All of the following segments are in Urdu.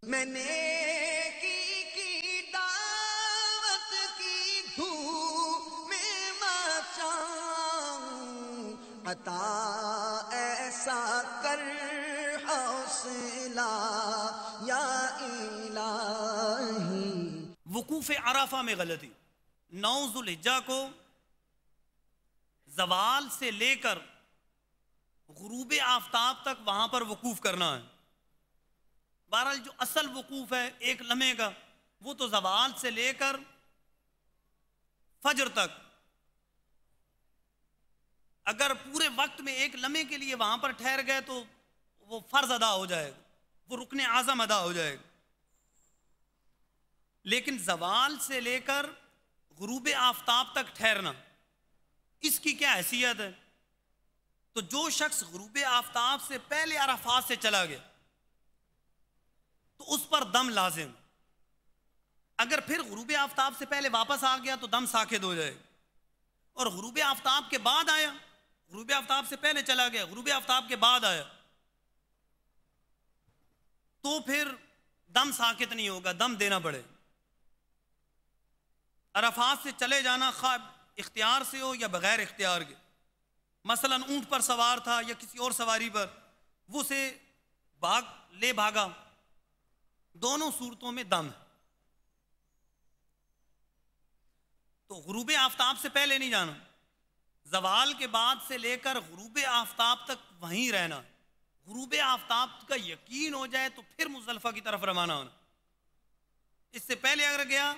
میں نیکی کی دعوت کی دھوم میں مچاؤں، عطا ایسا کر حوصلہ یا الہی۔ وقوف عرفہ میں غلطی، 9 ذوالحجہ کو زوال سے لے کر غروب آفتاب تک وہاں پر وقوف کرنا ہے۔ بہرحال جو اصل وقوف ہے ایک لمحے کا، وہ تو زوال سے لے کر فجر تک، اگر پورے وقت میں ایک لمحے کے لیے وہاں پر ٹھہر گئے تو وہ فرض ادا ہو جائے گا، وہ رکن اعظم ادا ہو جائے گا۔ لیکن زوال سے لے کر غروب آفتاب تک ٹھہرنا، اس کی کیا حیثیت ہے؟ تو جو شخص غروب آفتاب سے پہلے عرفات سے چلا گیا تو اس پر دم لازم، اگر پھر غروب آفتاب سے پہلے واپس آ گیا تو دم ساکت ہو جائے گا، اور غروب آفتاب کے بعد آیا، غروب آفتاب سے پہلے چلا گیا، غروب آفتاب کے بعد آیا تو پھر دم ساکت نہیں ہوگا، دم دینا پڑے۔ عرفات سے چلے جانا خواہ اختیار سے ہو یا بغیر اختیار کے، مثلا اونٹ پر سوار تھا یا کسی اور سواری پر، وہ سے بھاگا، دونوں صورتوں میں دم ہے۔ تو غروب آفتاب سے پہلے نہیں جانا، زوال کے بعد سے لے کر غروب آفتاب تک وہیں رہنا، غروب آفتاب کا یقین ہو جائے تو پھر مزدلفہ کی طرف روانہ ہونا۔ اس سے پہلے اگر گیا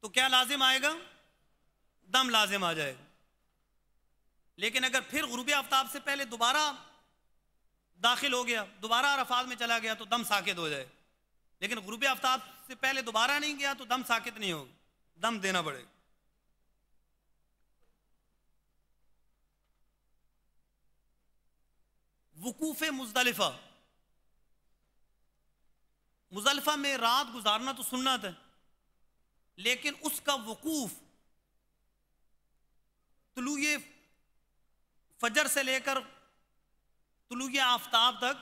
تو کیا لازم آئے گا؟ دم لازم آ جائے گا۔ لیکن اگر پھر غروب آفتاب سے پہلے دوبارہ داخل ہو گیا، دوبارہ عرفات میں چلا گیا تو دم ساکت ہو جائے، لیکن غروب آفتاب سے پہلے دوبارہ نہیں گیا تو دم ساکت نہیں ہوگا، دم دینا پڑے گا۔ وقوف مزدلفہ، مزدلفہ میں رات گزارنا تو سنت ہے، لیکن اس کا وقوف طلوع فجر سے لے کر طلوع آفتاب تک،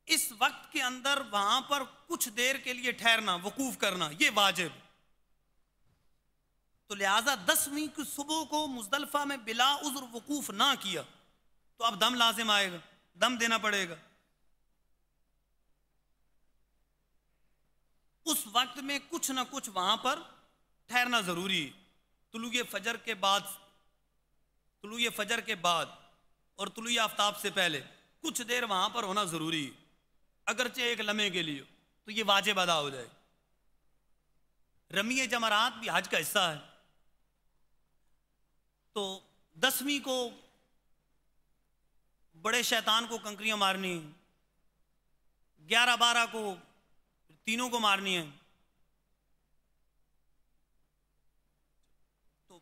اس وقت کے اندر وہاں پر کچھ دیر کے لیے ٹھہرنا، وقوف کرنا، یہ واجب۔ تو لہٰذا 10ویں کی صبح کو مزدلفہ میں بلا عذر وقوف نہ کیا تو اب دم لازم آئے گا، دم دینا پڑے گا۔ اس وقت میں کچھ نہ کچھ وہاں پر ٹھہرنا ضروری ہے، طلوع فجر کے بعد اور طلوع آفتاب سے پہلے کچھ دیر وہاں پر ہونا ضروری ہے، اگرچہ ایک لمحے کے لیے تو یہ واجب ادا ہو جائے۔ رمی جمرات بھی حج کا حصہ ہے، تو 10ویں کو بڑے شیطان کو کنکریاں مارنی، 11-12 کو تینوں کو مارنی ہے۔ تو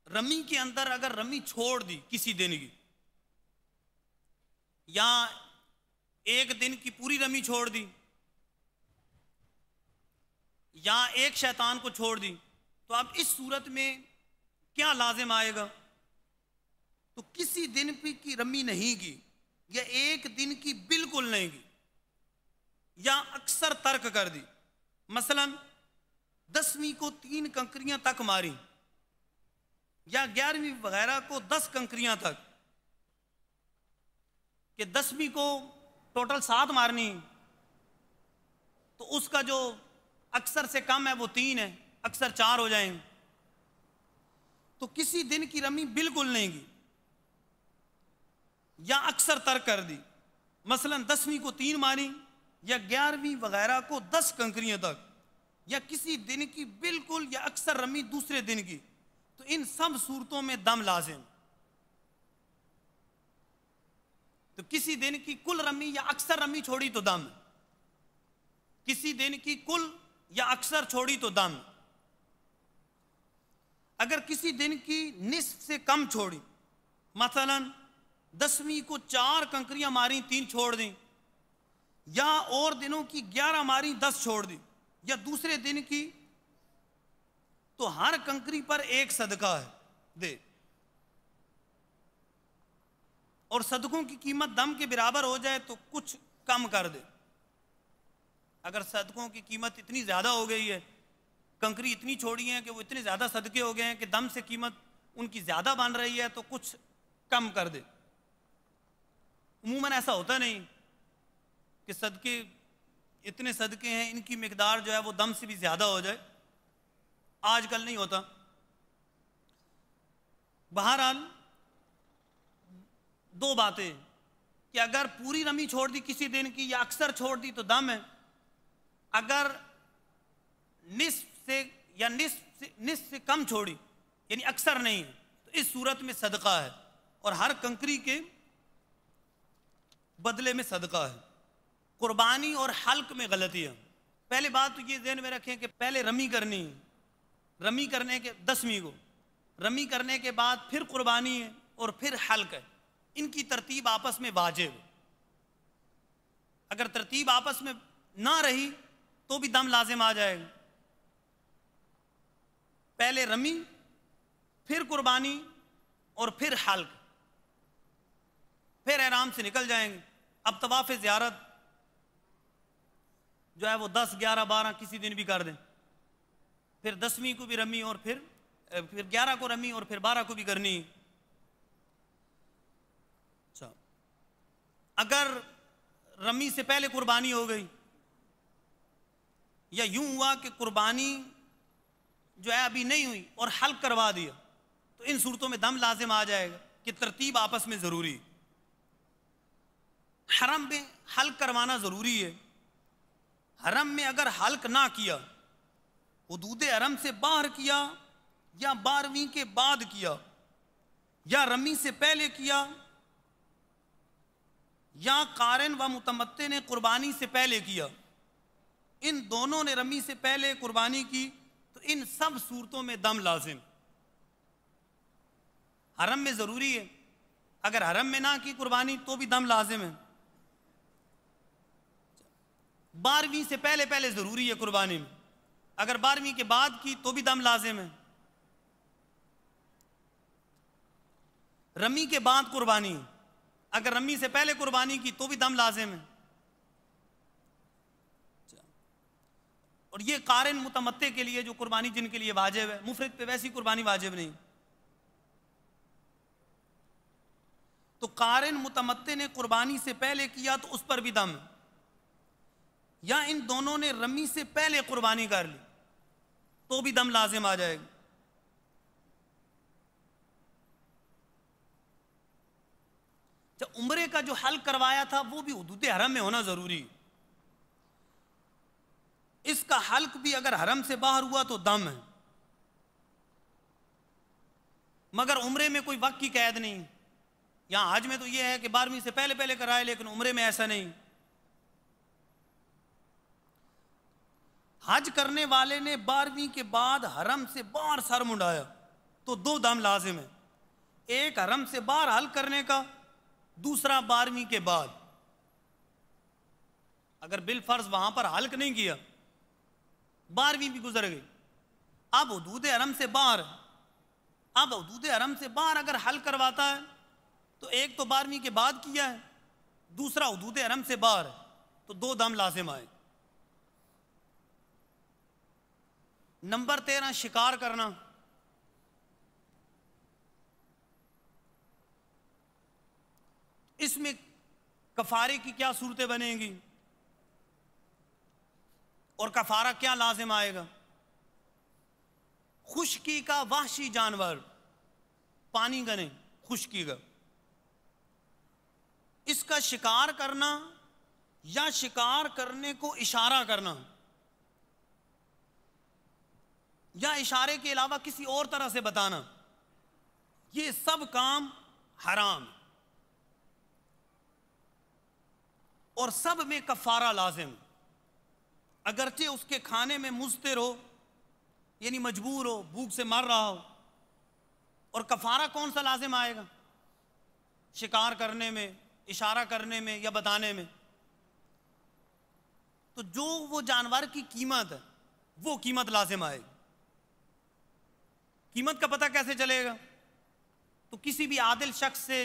رمی کے اندر اگر رمی چھوڑ دی کسی دن کی، یا ایک دن کی پوری رمی چھوڑ دی، یا ایک شیطان کو چھوڑ دی، تو اب اس صورت میں کیا لازم آئے گا؟ تو کسی دن کی رمی نہیں کی، یا ایک دن کی بالکل نہیں کی، یا اکثر ترک کر دی، مثلا 10ویں کو 3 کنکریاں تک ماری، یا 11ویں وغیرہ کو 10 کنکریاں تک، کہ 10ویں کو ٹوٹل 7 مارنی، تو اس کا جو اکثر سے کم ہے وہ 3 ہے، اکثر 4 ہو جائیں گے۔ تو کسی دن کی رمی بالکل نہیں کی یا اکثر ترک کر دی، مثلا 10ویں کو 3 ماری یا 11ویں وغیرہ کو 10 کنکریاں تک، یا کسی دن کی بالکل یا اکثر رمی دوسرے دن کی، تو ان سب صورتوں میں دم لازم۔ تو کسی دن کی کل رمی یا اکثر رمی چھوڑی تو دم، کسی دن کی کل یا اکثر چھوڑی تو دم۔ اگر کسی دن کی نصف سے کم چھوڑی، مثلا 10ویں کو 4 کنکریاں ماری 3 چھوڑ دیں، یا اور دنوں کی 11 ماری 10 چھوڑ دی، یا دوسرے دن کی، تو ہر کنکری پر 1 صدقہ ہے دے، اور صدقوں کی قیمت دم کے برابر ہو جائے تو کچھ کم کر دے۔ اگر صدقوں کی قیمت اتنی زیادہ ہو گئی ہے، کنکری اتنی چھوڑی ہیں کہ وہ اتنے زیادہ صدقے ہو گئے ہیں کہ دم سے قیمت ان کی زیادہ بن رہی ہے، تو کچھ کم کر دے۔ عموماً ایسا ہوتا نہیں کہ صدقے اتنے صدقے ہیں ان کی مقدار جو ہے وہ دم سے بھی زیادہ ہو جائے، آج کل نہیں ہوتا۔ بہرحال دو باتیں کہ اگر پوری رمی چھوڑ دی کسی دن کی یا اکثر چھوڑ دی تو دم ہے، اگر نصف سے یا نصف سے کم چھوڑی یعنی اکثر نہیں ہے تو اس صورت میں صدقہ ہے، اور ہر کنکری کے بدلے میں صدقہ ہے۔ قربانی اور حلق میں غلطی ہے۔ پہلے بات تو یہ ذہن میں رکھیں کہ پہلے رمی کرنی ہے، رمی کرنے کے 10ویں کو رمی کرنے کے بعد پھر قربانی ہے اور پھر حلق ہے، ان کی ترتیب آپس میں واجب ہے۔ اگر ترتیب آپس میں نہ رہی تو بھی دم لازم آ جائے گا، پہلے رمی پھر قربانی اور پھر حلق، پھر احرام سے نکل جائیں گے۔ اب طواف زیارت جو ہے وہ 10 11 12 کسی دن بھی کر دیں، پھر 10ویں کو بھی رمی اور پھر 11 کو رمی اور پھر 12 کو بھی کرنی۔ اچھا، اگر رمی سے پہلے قربانی ہو گئی یا یوں ہوا کہ قربانی جو ہے ابھی نہیں ہوئی اور حلق کروا دیا تو ان صورتوں میں دم لازم آ جائے گا کہ ترتیب آپس میں ضروری۔ حرم میں حلق کروانا ضروری ہے۔ حرم میں اگر حلق نہ کیا، حدود حرم سے باہر کیا یا 12ویں کے بعد کیا یا رمی سے پہلے کیا یا قارن و متمتع نے قربانی سے پہلے کیا، ان دونوں نے رمی سے پہلے قربانی کی تو ان سب صورتوں میں دم لازم۔ حرم میں ضروری ہے، اگر حرم میں نہ کی قربانی تو بھی دم لازم ہے۔ 12ویں سے پہلے ضروری ہے قربانی میں، اگر 12ویں کے بعد کی تو بھی دم لازم ہے۔ رمی کے بعد قربانی، اگر رمی سے پہلے قربانی کی تو بھی دم لازم ہے۔ اور یہ قارن متمتع کے لیے جو قربانی جن کے لیے واجب ہے، مفرد پہ ویسی قربانی واجب نہیں۔ تو قارن متمتع نے قربانی سے پہلے کیا تو اس پر بھی دم ہے، یا ان دونوں نے رمی سے پہلے قربانی کر لی تو بھی دم لازم آ جائے گا۔ جب عمرے کا جو حلق کروایا تھا وہ بھی حدود حرم میں ہونا ضروری ہے، اس کا حلق بھی اگر حرم سے باہر ہوا تو دم ہے، مگر عمرے میں کوئی وقت کی قید نہیں۔ یہاں حج میں تو یہ ہے کہ 12ویں سے پہلے کرائے، لیکن عمرے میں ایسا نہیں۔ حج کرنے والے نے 12ویں کے بعد حرم سے باہر سر منڈایا تو 2 دم لازم ہے، ایک حرم سے باہر حلق کرنے کا، دوسرا 12ویں کے بعد۔ اگر بالفرض وہاں پر حلق نہیں کیا، 12ویں بھی گزر گئی، اب حدود حرم سے باہر، اب حدود حرم سے باہر اگر حلق کرواتا ہے تو ایک تو 12ویں کے بعد کیا ہے، دوسرا حدود حرم سے باہر ہے، تو 2 دم لازم آئے۔ نمبر 13 شکار کرنا۔ اس میں کفارے کی کیا صورتیں بنیں گی اور کفارہ کیا لازم آئے گا؟ خشکی کا وحشی جانور، پانی کا نہیں، خشکی کا، اس کا شکار کرنا یا شکار کرنے کو اشارہ کرنا یا اشارے کے علاوہ کسی اور طرح سے بتانا، یہ سب کام حرام اور سب میں کفارہ لازم، اگرچہ اس کے کھانے میں مضطر ہو، یعنی مجبور ہو، بھوک سے مر رہا ہو۔ اور کفارہ کون سا لازم آئے گا؟ شکار کرنے میں، اشارہ کرنے میں یا بتانے میں۔ تو جو وہ جانور کی قیمت ہے وہ قیمت لازم آئے گی۔ قیمت کا پتہ کیسے چلے گا؟ تو کسی بھی عادل شخص سے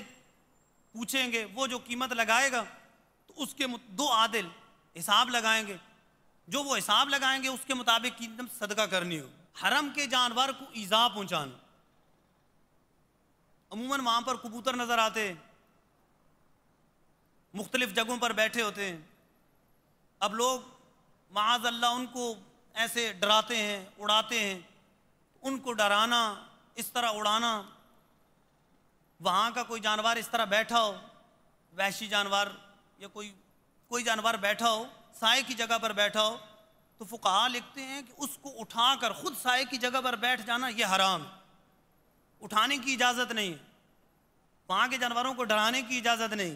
پوچھیں گے، وہ جو قیمت لگائے گا تو اس کے 2 عادل حساب لگائیں گے جو وہ حساب لگائیں گے اس کے مطابق قیمت صدقہ کرنی ہو. حرم کے جانور کو ایذا پہنچانا، عموماً وہاں پر کبوتر نظر آتے ہیں، مختلف جگہوں پر بیٹھے ہوتے ہیں. اب لوگ معاذ اللہ ان کو ایسے ڈراتے ہیں، اڑاتے ہیں. ان کو ڈرانا، اس طرح اڑانا، وہاں کا کوئی جانور اس طرح بیٹھا ہو، وحشی جانور یا کوئی جانور بیٹھا ہو، سائے کی جگہ پر بیٹھا ہو، تو فقہاء لکھتے ہیں کہ اس کو اٹھا کر خود سائے کی جگہ پر بیٹھ جانا یہ حرام ہے. اٹھانے کی اجازت نہیں، وہاں کے جانوروں کو ڈرانے کی اجازت نہیں.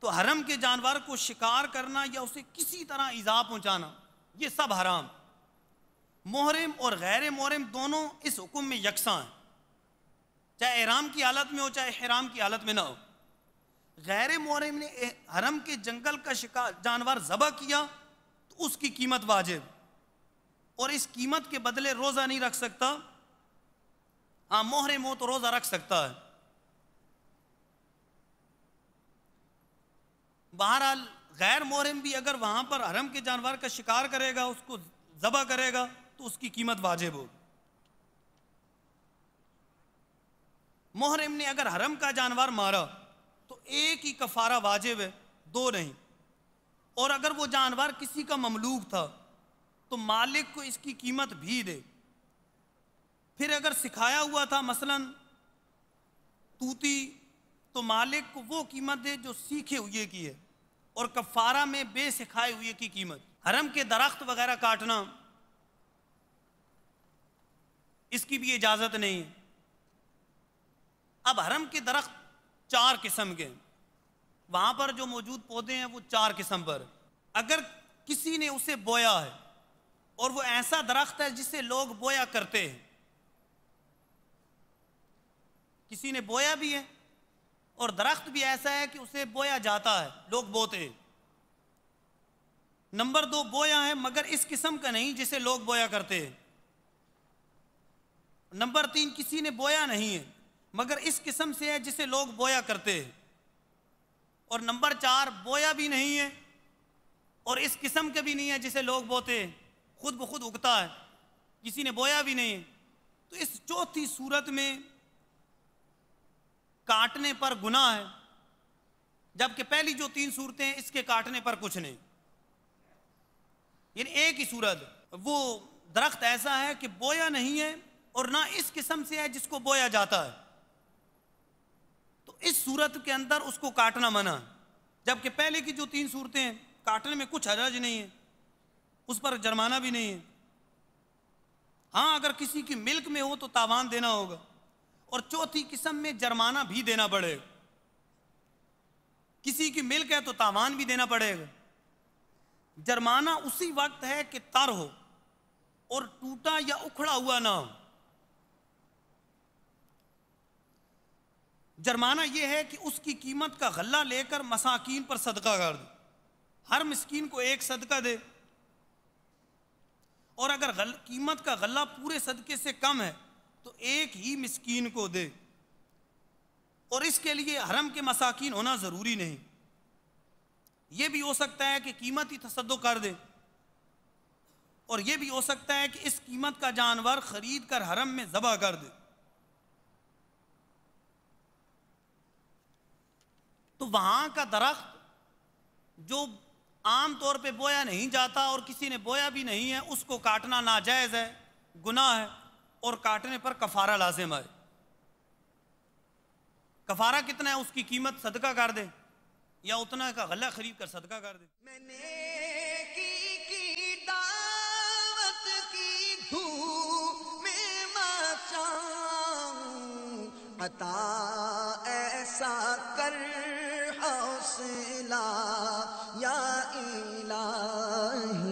تو حرم کے جانور کو شکار کرنا یا اسے کسی طرح ایذا پہنچانا یہ سب حرام. محرم اور غیر محرم دونوں اس حکم میں یکساں ہیں، چاہے احرام کی حالت میں ہو چاہے احرام کی حالت میں نہ ہو. غیر محرم نے حرم کے جنگل کا شکار جانور ذبح کیا تو اس کی قیمت واجب، اور اس قیمت کے بدلے روزہ نہیں رکھ سکتا. ہاں محرم ہو تو روزہ رکھ سکتا ہے. بہرحال غیر محرم بھی اگر وہاں پر حرم کے جانور کا شکار کرے گا، اس کو ذبح کرے گا تو اس کی قیمت واجب ہوگی. محرم نے اگر حرم کا جانور مارا تو ایک ہی کفارہ واجب ہے، دو نہیں. اور اگر وہ جانور کسی کا مملوک تھا تو مالک کو اس کی قیمت بھی دے. پھر اگر سکھایا ہوا تھا مثلا طوطی تو مالک کو وہ قیمت دے جو سیکھے ہوئے کی ہے، اور کفارہ میں بے سکھائے ہوئے کی قیمت. حرم کے درخت وغیرہ کاٹنا اس کی بھی اجازت نہیں ہے. اب حرم کے درخت 4 قسم کے، وہاں پر جو موجود پودے ہیں وہ 4 قسم پر. اگر کسی نے اسے بویا ہے اور وہ ایسا درخت ہے جسے لوگ بویا کرتے ہیں، کسی نے بویا بھی ہے اور درخت بھی ایسا ہے کہ اسے بویا جاتا ہے، لوگ بوتے ہیں. نمبر 2 بویا ہے مگر اس قسم کا نہیں جسے لوگ بویا کرتے ہیں. نمبر 3 کسی نے بویا نہیں ہے مگر اس قسم سے ہے جسے لوگ بویا کرتے ہیں. اور نمبر 4 بویا بھی نہیں ہے اور اس قسم کا بھی نہیں ہے جسے لوگ بوتے ہیں، خود بخود اگتا ہے، کسی نے بویا بھی نہیں ہے. تو اس چوتھی صورت میں کاٹنے پر گناہ ہے، جبکہ پہلی جو 3 صورتیں ہیں اس کے کاٹنے پر کچھ نہیں. یعنی ایک ہی صورت، وہ درخت ایسا ہے کہ بویا نہیں ہے اور نہ اس قسم سے ہے جس کو بویا جاتا ہے، تو اس صورت کے اندر اس کو کاٹنا منع ہے. جبکہ پہلے کی جو 3 صورتیں ہیں کاٹنے میں کچھ حرج نہیں ہے، اس پر جرمانہ بھی نہیں ہے. ہاں اگر کسی کی ملک میں ہو تو تاوان دینا ہوگا، اور چوتھی قسم میں جرمانہ بھی دینا پڑے گا. کسی کی ملک ہے تو تاوان بھی دینا پڑے گا. جرمانہ اسی وقت ہے کہ تر ہو اور ٹوٹا یا اکھڑا ہوا نہ ہو. جرمانہ یہ ہے کہ اس کی قیمت کا غلہ لے کر مساکین پر صدقہ کر دے، ہر مسکین کو 1 صدقہ دے. اور اگر قیمت کا غلہ پورے صدقے سے کم ہے تو 1 ہی مسکین کو دے. اور اس کے لیے حرم کے مساکین ہونا ضروری نہیں. یہ بھی ہو سکتا ہے کہ قیمت ہی تصدق کر دے، اور یہ بھی ہو سکتا ہے کہ اس قیمت کا جانور خرید کر حرم میں ذبح کر دے. تو وہاں کا درخت جو عام طور پہ بویا نہیں جاتا اور کسی نے بویا بھی نہیں ہے، اس کو کاٹنا ناجائز ہے، گناہ ہے، اور کاٹنے پر کفارہ لازم ہے. کفارہ کتنا ہے؟ اس کی قیمت صدقہ کر دے یا اتنا کا غلہ خرید کر صدقہ کر دے. میں نے کی دعوت کی دھوم میں مچاؤں، عطا ایسا کر حوصلہ یا الہی.